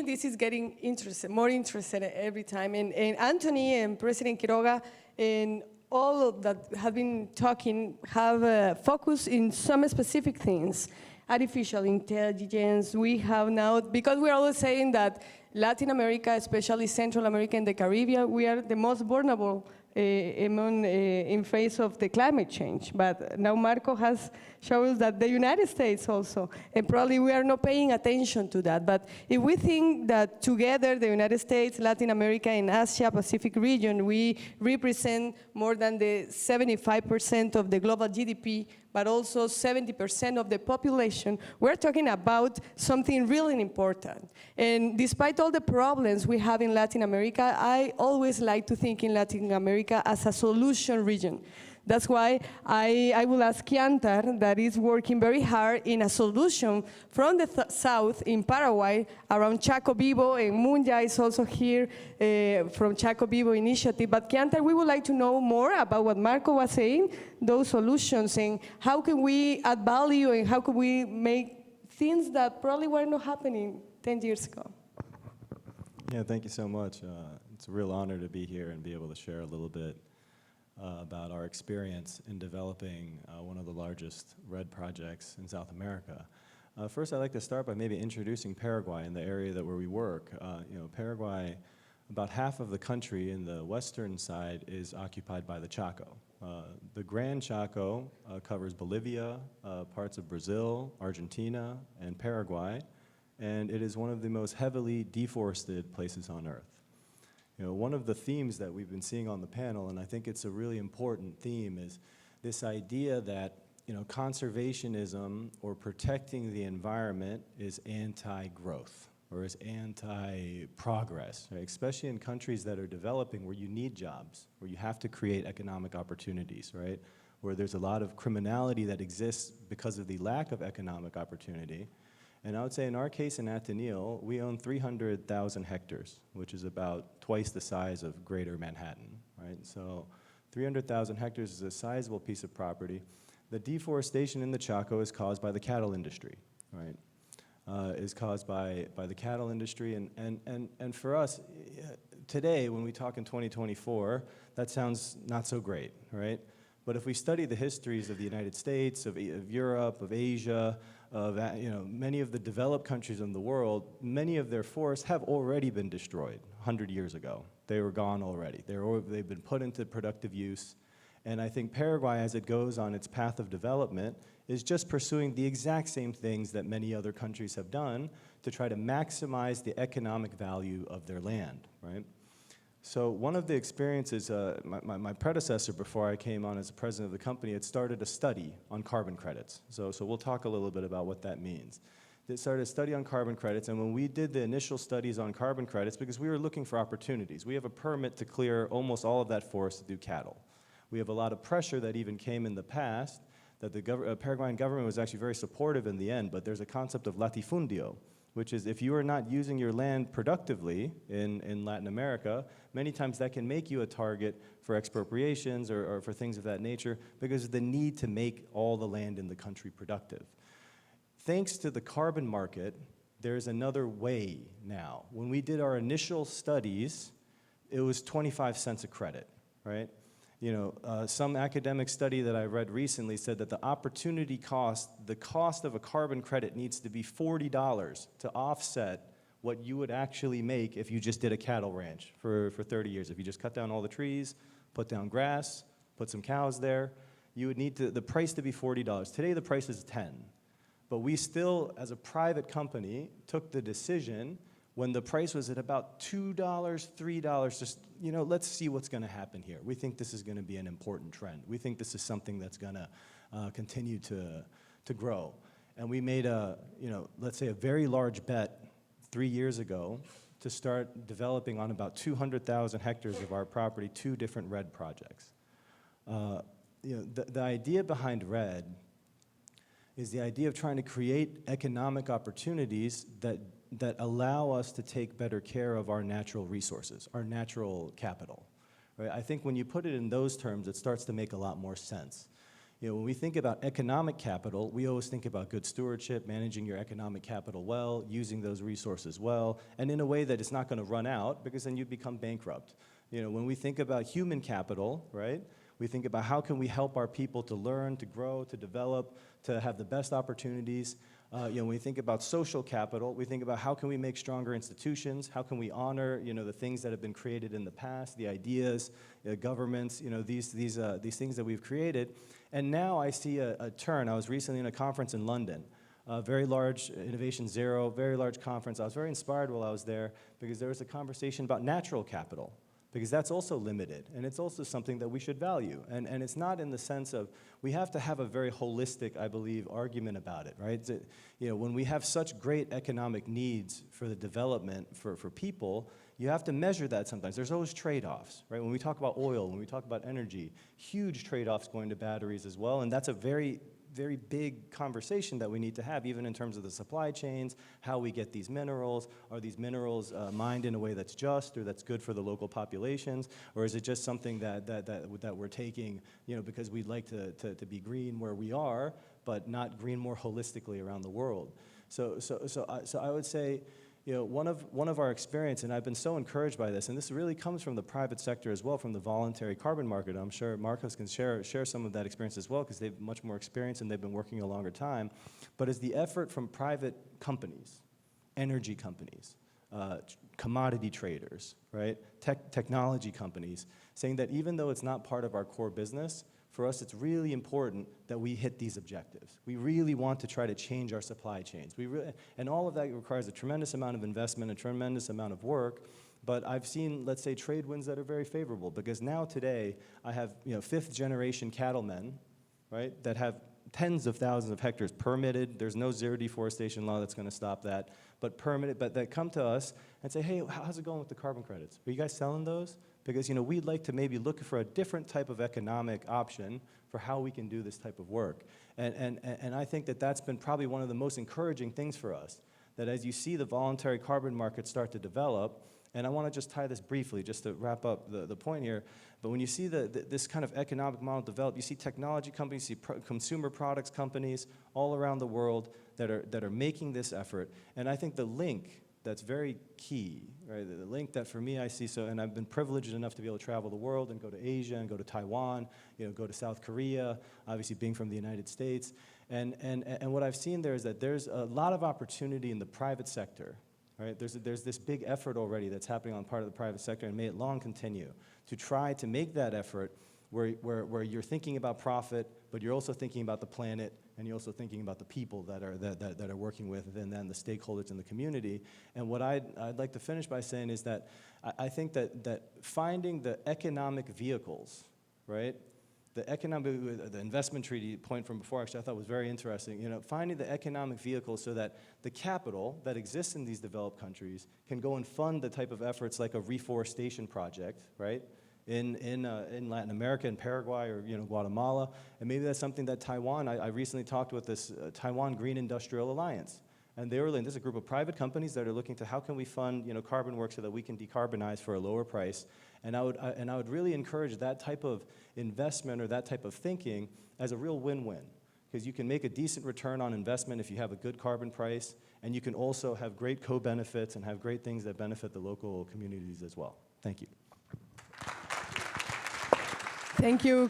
This is getting more interested every time. And Anthony and President Quiroga and all that have been talking have focused in some specific things. Artificial intelligence, we have now, because we're always saying that Latin America, especially Central America and the Caribbean, we are the most vulnerable in face of the climate change. But now Marco has shown us that the United States also, and probably we are not paying attention to that. But if we think that together, the United States, Latin America, and Asia Pacific region, we represent more than the 75% of the global GDP, but also 70% of the population, we're talking about something really important. And despite all the problems we have in Latin America, I always like to think in Latin America as a solution region. That's why I will ask Kiantar, that is working very hard in a solution from the south in Paraguay around Chaco Vivo, and Munja is also here from Chaco Vivo initiative. But Kiantar, we would like to know more about what Marco was saying, those solutions, and how can we add value, and how can we make things that probably were not happening 10 years ago. Yeah, thank you so much. It's a real honor to be here and be able to share a little bit about our experience in developing one of the largest RED projects in South America. First, I'd like to start by maybe introducing Paraguay in the area where we work. Paraguay, about half of the country in the western side is occupied by the Chaco. The Grand Chaco covers Bolivia, parts of Brazil, Argentina, and Paraguay, and it is one of the most heavily deforested places on Earth. One of the themes that we've been seeing on the panel, and I think it's a really important theme, is this idea that conservationism or protecting the environment is anti-growth or is anti-progress, right? Especially in countries that are developing where you need jobs, where you have to create economic opportunities, right? Where there's a lot of criminality that exists because of the lack of economic opportunity. And I would say in our case in Ateneo, we own 300,000 hectares, which is about twice the size of Greater Manhattan, right? So 300,000 hectares is a sizable piece of property. The deforestation in the Chaco is caused by the cattle industry, right? Is caused by the cattle industry. And for us, today, when we talk in 2024, that sounds not so great, right? But if we study the histories of the United States, of Europe, of Asia, of many of the developed countries in the world, many of their forests have already been destroyed 100 years ago. They were gone already. They've been put into productive use. And I think Paraguay, as it goes on its path of development, is just pursuing the exact same things that many other countries have done to try to maximize the economic value of their land, right? So one of the experiences, my predecessor before I came on as the president of the company had started a study on carbon credits. So we'll talk a little bit about what that means. They started a study on carbon credits, and when we did the initial studies on carbon credits, because we were looking for opportunities, we have a permit to clear almost all of that forest to do cattle. We have a lot of pressure that even came in the past that the Paraguayan government was actually very supportive in the end, but there's a concept of latifundio, which is if you are not using your land productively in Latin America, many times that can make you a target for expropriations or for things of that nature because of the need to make all the land in the country productive. Thanks to the carbon market, there's another way now. When we did our initial studies, it was 25 cents a credit, right? Some academic study that I read recently said that the opportunity cost, the cost of a carbon credit needs to be $40 to offset what you would actually make if you just did a cattle ranch for 30 years. If you just cut down all the trees, put down grass, put some cows there, you would need the price to be $40. Today the price is 10. But we still, as a private company, took the decision when the price was at about $2, $3, just, let's see what's going to happen here. We think this is going to be an important trend. We think this is something that's going to continue to grow. And we made let's say a very large bet 3 years ago to start developing on about 200,000 hectares of our property, 2 different RED projects. The idea behind RED is the idea of trying to create economic opportunities that allow us to take better care of our natural resources, our natural capital. Right? I think when you put it in those terms, it starts to make a lot more sense. When we think about economic capital, we always think about good stewardship, managing your economic capital well, using those resources well, and in a way that it's not going to run out, because then you become bankrupt. When we think about human capital, right, we think about how can we help our people to learn, to grow, to develop, to have the best opportunities. When we think about social capital, we think about how can we make stronger institutions, how can we honor, the things that have been created in the past, the ideas, governments, these things that we've created. And now I see a turn. I was recently in a conference in London, a very large Innovation Zero, very large conference. I was very inspired while I was there because there was a conversation about natural capital, because that's also limited, and it's also something that we should value. And it's not in the sense of, we have to have a very holistic, I believe, argument about it, right? When we have such great economic needs for the development for people, you have to measure that sometimes. There's always trade-offs, right? When we talk about oil, when we talk about energy, huge trade-offs going to batteries as well, and that's a very big conversation that we need to have, even in terms of the supply chains, how we get these minerals. Are these minerals mined in a way that's just or that's good for the local populations? Or is it just something that we're taking, because we'd like to be green where we are, but not green more holistically around the world? So I would say, one of our experience, and I've been so encouraged by this, and this really comes from the private sector as well, from the voluntary carbon market. I'm sure Marcos can share some of that experience as well, because they've much more experience and they've been working a longer time. But it's the effort from private companies, energy companies, commodity traders, right? Technology companies, saying that even though it's not part of our core business, for us, it's really important that we hit these objectives. We really want to try to change our supply chains. And all of that requires a tremendous amount of investment, a tremendous amount of work. But I've seen, let's say, trade winds that are very favorable, because now today I have, fifth-generation cattlemen, right, that have tens of thousands of hectares permitted. There's no zero deforestation law that's going to stop that, but permitted. But that come to us and say, hey, how's it going with the carbon credits? Are you guys selling those? Because we'd like to maybe look for a different type of economic option for how we can do this type of work. And I think that that's been probably one of the most encouraging things for us, that as you see the voluntary carbon market start to develop, and I want to just tie this briefly just to wrap up the point here, but when you see this kind of economic model develop, you see technology companies, you see consumer products companies all around the world that are making this effort. And I think the link that's very key, right? The link that for me I see, and I've been privileged enough to be able to travel the world and go to Asia and go to Taiwan, go to South Korea, obviously being from the United States. And what I've seen there is that there's a lot of opportunity in the private sector, right? There's this big effort already that's happening on part of the private sector, and may it long continue, to try to make that effort where you're thinking about profit, but you're also thinking about the planet, and you're also thinking about the people that are working with, and then the stakeholders in the community. And what I'd like to finish by saying is that I think that finding the economic vehicles, right? The investment treaty point from before, actually, I thought was very interesting. Finding the economic vehicles so that the capital that exists in these developed countries can go and fund the type of efforts like a reforestation project, right? In Latin America, in Paraguay, or Guatemala, and maybe that's something that Taiwan. I recently talked with this Taiwan Green Industrial Alliance, and this is a group of private companies that are looking to how can we fund carbon work so that we can decarbonize for a lower price. And I would really encourage that type of investment or that type of thinking as a real win-win, because you can make a decent return on investment if you have a good carbon price, and you can also have great co-benefits and have great things that benefit the local communities as well. Thank you. Thank you.